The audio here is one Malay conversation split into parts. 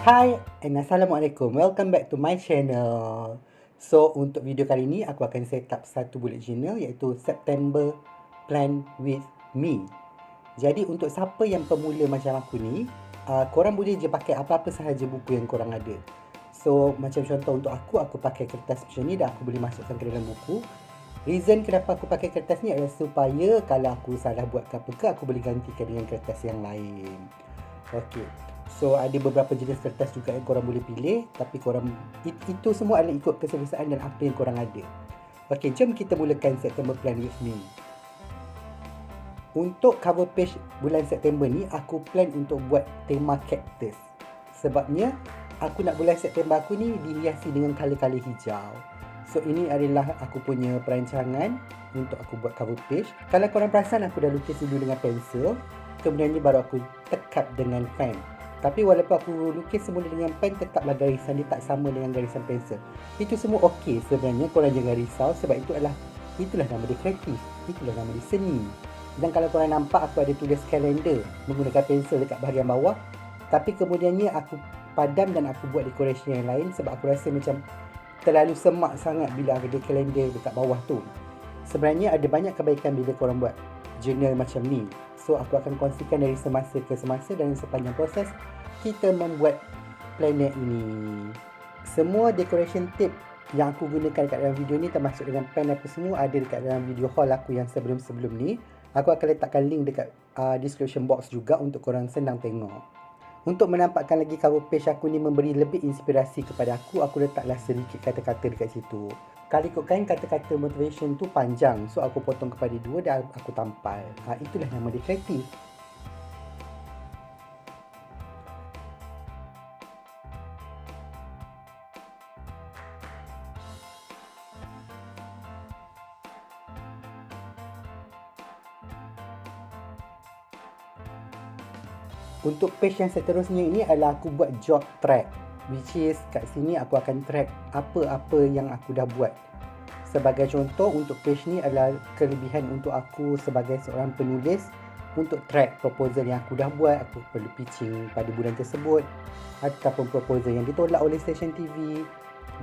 Hai and Assalamualaikum. Welcome back to my channel. So, untuk video kali ni aku akan set up satu bullet journal iaitu September Plan With Me. Jadi untuk siapa yang pemula macam aku ni, korang boleh je pakai apa-apa sahaja buku yang korang ada. So, macam contoh untuk aku pakai kertas macam ni dan aku boleh masukkan ke dalam buku. Reason kenapa aku pakai kertas ni adalah supaya kalau aku salah buat ke apa ke, aku boleh gantikan dengan kertas yang lain. Okey. So ada beberapa jenis kertas juga yang korang boleh pilih, tapi korang itu semua adalah ikut keselesaan dan apa yang korang ada. Okey, jom kita mulakan September Plan With Me. Untuk cover page bulan September ni, aku plan untuk buat tema cactus. Sebabnya aku nak bulan September aku ni dihiasi dengan color-color hijau. So ini adalah aku punya perancangan untuk aku buat cover page. Kalau korang perasan, aku dah lukis dulu dengan pensel. Kemudian ni baru aku tekat dengan pen. Tapi walaupun aku lukis semula dengan pen, tetaplah garisan dia tak sama dengan garisan pensel. Itu semua okey sebenarnya, korang jangan risau sebab itulah nama dia kreatif. Itulah nama dia seni. Dan kalau korang nampak aku ada tulis kalender menggunakan pensel dekat bahagian bawah. Tapi kemudiannya aku padam dan aku buat decoration yang lain sebab aku rasa macam terlalu semak sangat bila ada kalender dekat bawah tu. Sebenarnya ada banyak kebaikan bila korang buat journal macam ni. So aku akan kongsikan dari semasa ke semasa dan sepanjang proses kita membuat planet ini. Semua decoration tip yang aku gunakan dekat dalam video ni, termasuk dengan pen apa semua, ada dekat dalam video haul aku yang sebelum-sebelum ni. Aku akan letakkan link dekat description box juga untuk korang senang tengok. Untuk menampakkan lagi cover page aku ni memberi lebih inspirasi kepada aku letaklah sedikit kata-kata dekat situ. Kalau ikutkan kata-kata motivation tu panjang, so aku potong kepada 2 dan aku tampal. Itulah nama dia kreatif. Untuk page yang seterusnya ini adalah aku buat job track, which is kat sini aku akan track apa-apa yang aku dah buat. Sebagai contoh, untuk page ni adalah kelebihan untuk aku sebagai seorang penulis untuk track proposal yang aku dah buat. Aku perlu pitching pada bulan tersebut, ataupun proposal yang ditolak oleh stesen TV,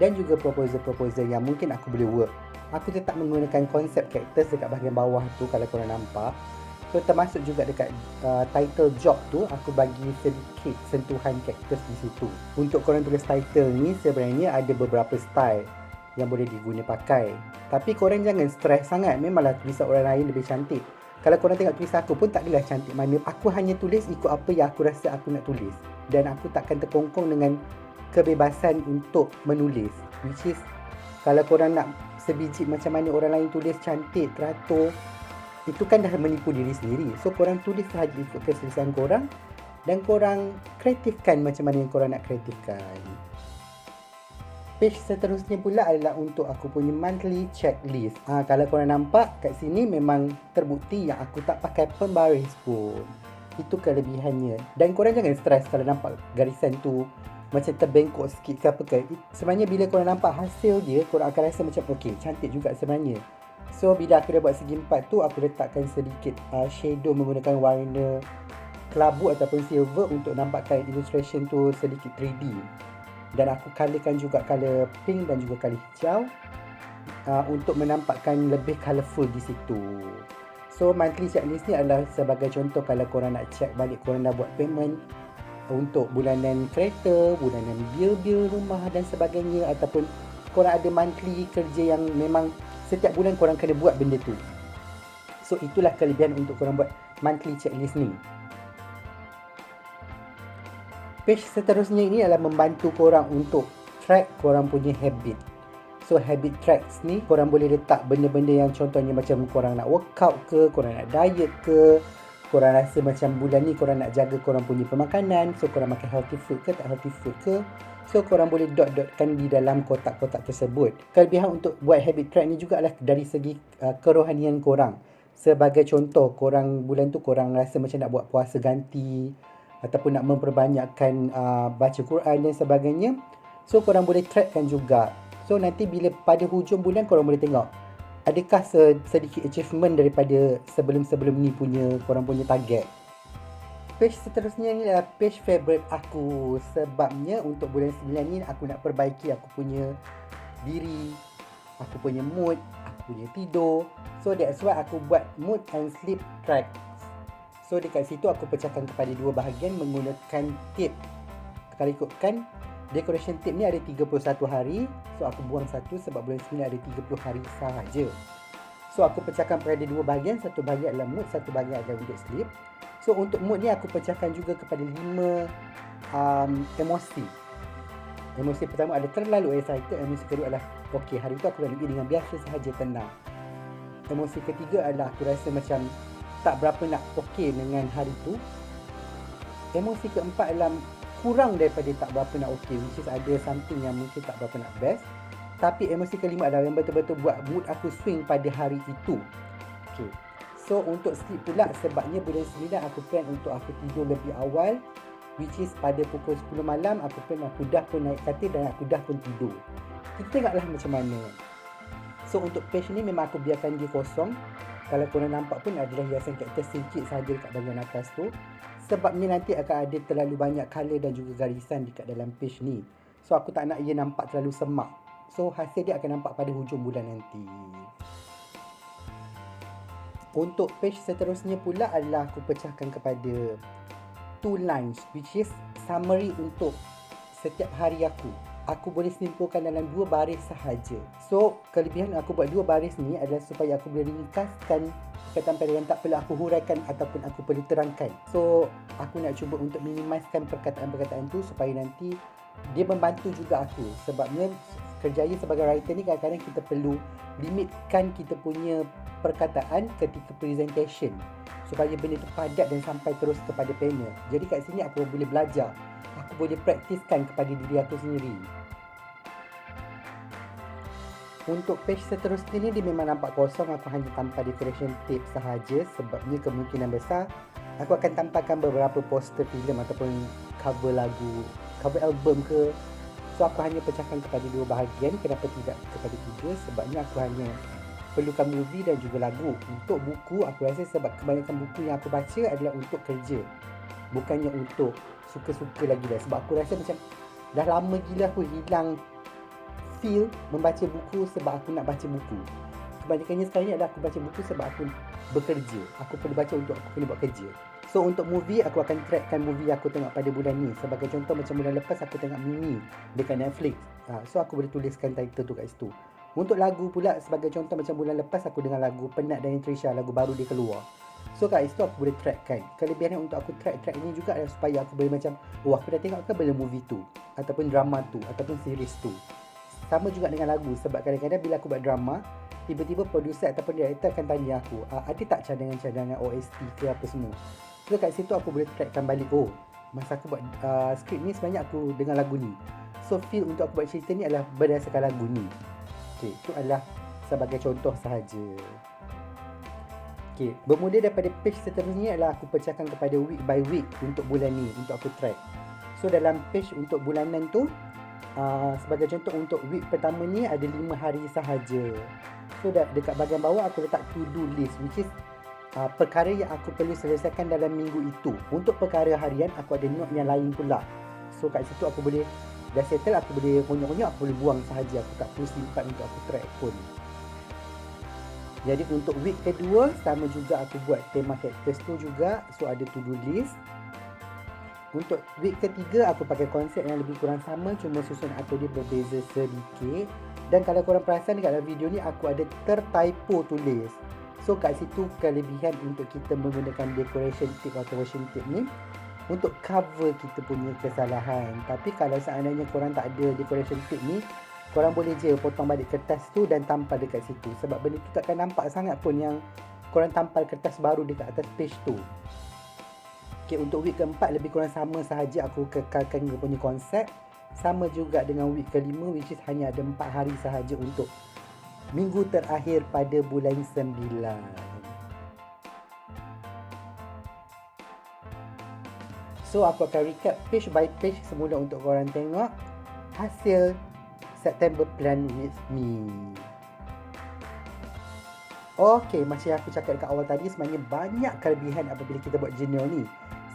dan juga proposal-proposal yang mungkin aku boleh work. Aku tetap menggunakan konsep cactus dekat bahagian bawah tu kalau korang nampak. So termasuk juga dekat title job tu, aku bagi sedikit sentuhan cactus di situ. Untuk korang tulis title ni, sebenarnya ada beberapa style yang boleh diguna pakai. Tapi korang jangan stres sangat, memanglah tulisan orang lain lebih cantik. Kalau korang tengok tulisan aku pun tak adalah cantik mana. Aku hanya tulis ikut apa yang aku rasa aku nak tulis. Dan aku takkan terkongkong dengan kebebasan untuk menulis. Which is, kalau korang nak sebiji macam mana orang lain tulis cantik, teratur, itu kan dah menipu diri sendiri. So korang tulis sahaja ikut keselesaan korang dan korang kreatifkan macam mana yang korang nak kreatifkan. Page seterusnya pula adalah untuk aku punya monthly checklist. Kalau korang nampak kat sini memang terbukti yang aku tak pakai pembaris pun. Itu kelebihannya. Dan korang jangan stres kalau nampak garisan tu macam terbengkok sikit ke apa ke. Sebenarnya bila korang nampak hasil dia, korang akan rasa macam okey, cantik juga sebenarnya. So bila aku dah buat segi 4 tu, aku letakkan sedikit shadow menggunakan warna kelabu ataupun silver untuk nampakkan illustration tu sedikit 3D. Dan aku colourkan juga colour pink dan juga colour hijau untuk menampakkan lebih colourful di situ. So monthly checklist ni adalah sebagai contoh kalau korang nak check balik korang dah buat payment untuk bulanan kereta, bulanan bil-bil rumah dan sebagainya, ataupun korang ada monthly kerja yang memang setiap bulan korang kena buat benda tu. So itulah kelebihan untuk korang buat monthly checklist ni. Page seterusnya ini adalah membantu korang untuk track korang punya habit. So habit tracks ni korang boleh letak benda-benda yang contohnya macam korang nak workout ke, korang nak diet ke, korang rasa macam bulan ni korang nak jaga korang punya pemakanan, so korang makan healthy food ke tak healthy food ke. So korang boleh dot-dotkan di dalam kotak-kotak tersebut. Kelebihan untuk buat habit track ni juga adalah dari segi kerohanian korang. Sebagai contoh, korang bulan tu korang rasa macam nak buat puasa ganti ataupun nak memperbanyakkan baca Quran dan sebagainya. So korang boleh trackkan juga. So nanti bila pada hujung bulan korang boleh tengok adakah sedikit achievement daripada sebelum-sebelum ni punya korang punya target. page seterusnya ni adalah page favourite aku. Sebabnya untuk bulan 9 ni aku nak perbaiki aku punya diri, aku punya mood, aku punya tidur. So that's why aku buat mood and sleep track. So dekat situ aku pecahkan kepada dua bahagian menggunakan tip. Kalau ikutkan decoration tip ni ada 31 hari. So aku buang satu sebab bulan 9 ada 30 hari sahaja. So aku pecahkan kepada dua bahagian. Satu bahagian adalah mood, satu bahagian adalah untuk sleep. So untuk mood ni aku pecahkan juga kepada 5 emosi. Emosi pertama ada terlalu excited. Emosi kedua adalah okey, hari tu aku lalui dengan biasa sahaja, tenang. Emosi ketiga adalah aku rasa macam tak berapa nak okey dengan hari tu. Emosi keempat adalah kurang daripada tak berapa nak okey, which is ada something yang mungkin tak berapa nak best. Tapi emosi kelima adalah yang betul-betul buat mood aku swing pada hari itu. Okay. So untuk sleep pula, sebabnya bulan 9 aku plan untuk aku tidur lebih awal, which is pada pukul 10 malam aku plan aku dah pun naik katil dan aku dah pun tidur. Kita tengoklah macam mana. So untuk page ni memang aku biarkan dia kosong. Kalau korang nampak pun adalah hiasan kaktus sikit sahaja dekat bahagian atas tu. Sebabnya nanti akan ada terlalu banyak colour dan juga garisan dekat dalam page ni. So aku tak nak ia nampak terlalu semak. So hasil dia akan nampak pada hujung bulan nanti. Untuk page seterusnya pula adalah aku pecahkan kepada 2 lines, which is summary untuk setiap hari aku. Aku boleh simpulkan dalam 2 baris sahaja. So kelebihan aku buat 2 baris ni adalah supaya aku boleh ringkaskan perkataan yang tak perlu aku huraikan ataupun aku perlu terangkan. So aku nak cuba untuk minimiskan perkataan-perkataan tu supaya nanti dia membantu juga aku. Sebabnya kerjaya sebagai writer ni kadang-kadang kita perlu limitkan kita punya perkataan ketika presentation supaya benda tu padat dan sampai terus kepada panel. Jadi kat sini aku boleh belajar, aku boleh praktiskan kepada diri aku sendiri. Untuk page seterusnya ni dia memang nampak kosong. Aku hanya tampal decoration tape sahaja. Sebabnya kemungkinan besar aku akan tampalkan beberapa poster filem ataupun cover lagu, cover album ke. So aku hanya pecahkan kepada 2 bahagian. Kenapa tidak kepada 3? Sebabnya aku hanya perlukan movie dan juga lagu. Untuk buku aku rasa sebab kebanyakan buku yang aku baca adalah untuk kerja, bukannya untuk suka-suka lagi dah. Sebab aku rasa macam dah lama gila aku hilang feel membaca buku sebab aku nak baca buku. Kebanyakannya sekarang ni adalah aku baca buku sebab aku bekerja. Aku perlu baca untuk aku kena buat kerja. So untuk movie aku akan trackkan movie aku tengok pada bulan ni. Sebagai contoh macam bulan lepas aku tengok Mimi dekat Netflix. So aku boleh tuliskan title tu kat situ. Untuk lagu pula sebagai contoh macam bulan lepas aku dengar lagu Penat dari Trisha, lagu baru dia keluar. So kat situ aku boleh trackkan. Kelebihannya untuk aku track ini juga adalah supaya aku boleh macam, oh aku dah tengok ke belum movie tu, ataupun drama tu, ataupun series tu. Sama juga dengan lagu. Sebab kadang-kadang bila aku buat drama, tiba-tiba producer ataupun director akan tanya aku, ada tak cadangan-cadangan OST ke apa semua. So kat situ aku boleh trackkan balik, oh masa aku buat skrip ni sebenarnya aku dengar lagu ni. So feel untuk aku buat cerita ni adalah berdasarkan lagu ni. Okay, itu adalah sebagai contoh sahaja. Okay, bermula daripada page seterusnya adalah aku pecahkan kepada week by week untuk bulan ni, untuk aku track. So dalam page untuk bulanan tu, sebagai contoh untuk week pertama ni ada 5 hari sahaja. So dekat bahagian bawah aku letak to do list, which is perkara yang aku perlu selesaikan dalam minggu itu. Untuk perkara harian aku ada note yang lain pula. So kat situ aku boleh dah settle, aku boleh konyol-konyol, aku boleh buang sahaja. Aku tak perlu simpan untuk aku track pun. Jadi untuk week kedua sama juga aku buat tema characters tu juga. So ada to do list. Untuk week ketiga aku pakai konsep yang lebih kurang sama, cuma susun atau dia berbeza sedikit. Dan kalau korang perasan dekat dalam video ni aku ada tertypo tulis. So kat situ kelebihan untuk kita menggunakan decoration tip atau washi tip ni untuk cover kita punya kesalahan. Tapi kalau seandainya korang tak ada decoration tip ni, korang boleh je potong balik kertas tu dan tampal dekat situ. Sebab benda tu takkan nampak sangat pun yang korang tampal kertas baru dekat atas page tu. Okay, untuk week keempat lebih kurang sama sahaja aku kekalkan dia punya konsep. Sama juga dengan week kelima, which is hanya ada 4 hari sahaja untuk minggu terakhir pada bulan 9. So aku akan recap page by page semula untuk korang tengok hasil September plan with me. Okay, macam yang aku cakap dekat awal tadi, sebenarnya banyak kelebihan apabila kita buat journal ni.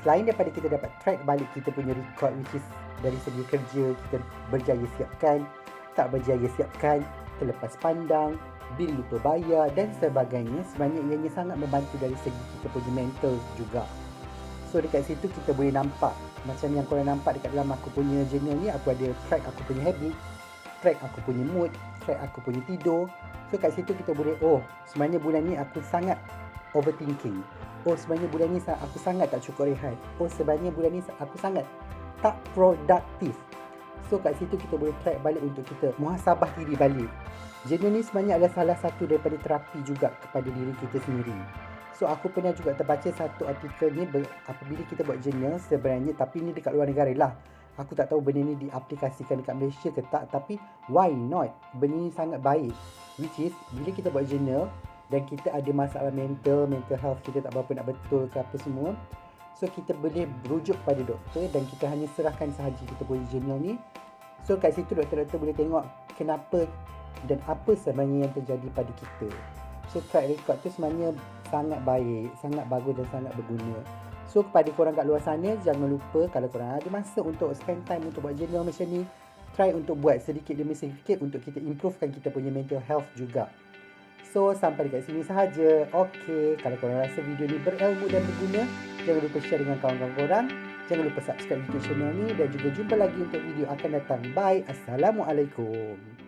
Selain daripada kita dapat track balik kita punya record, which is dari segi kerja, kita berjaya siapkan, tak berjaya siapkan, terlepas pandang, bil lupa bayar dan sebagainya. Sebenarnya ianya sangat membantu dari segi kita punya mental juga. So dekat situ kita boleh nampak, macam yang korang nampak dekat dalam aku punya journal ni, aku ada track aku punya habit, track aku punya mood, track aku punya tidur. So kat situ kita boleh, oh sebenarnya bulan ni aku sangat overthinking. Oh sebenarnya bulan ni aku sangat tak cukup rehat. Oh sebenarnya bulan ni aku sangat tak produktif. So kat situ kita boleh track balik untuk kita muhasabah diri balik. Journal ni sebenarnya adalah salah satu daripada terapi juga kepada diri kita sendiri. So aku pernah juga terbaca satu artikel ni, apabila kita buat journal sebenarnya, tapi ni dekat luar negara lah. Aku tak tahu benda ni diaplikasikan dekat Malaysia ke tak, tapi why not? Benda ni sangat baik. Which is, bila kita buat journal dan kita ada masalah mental health kita tak berapa nak betul ke apa semua, so kita boleh berujuk pada doktor dan kita hanya serahkan sahaja kita punya journal ni. So kat situ doktor-doktor boleh tengok kenapa dan apa sebenarnya yang terjadi pada kita. So track record tu sebenarnya sangat baik, sangat bagus dan sangat berguna. So kepada korang kat luar sana, jangan lupa kalau korang ada masa untuk spend time untuk buat journal macam ni, try untuk buat sedikit demi sedikit untuk kita improvekan kita punya mental health juga. So sampai dekat sini sahaja. Okay, kalau korang rasa video ni berilmu dan berguna, jangan lupa share dengan kawan-kawan korang. Jangan lupa subscribe YouTube channel ni dan juga jumpa lagi untuk video akan datang. Bye. Assalamualaikum.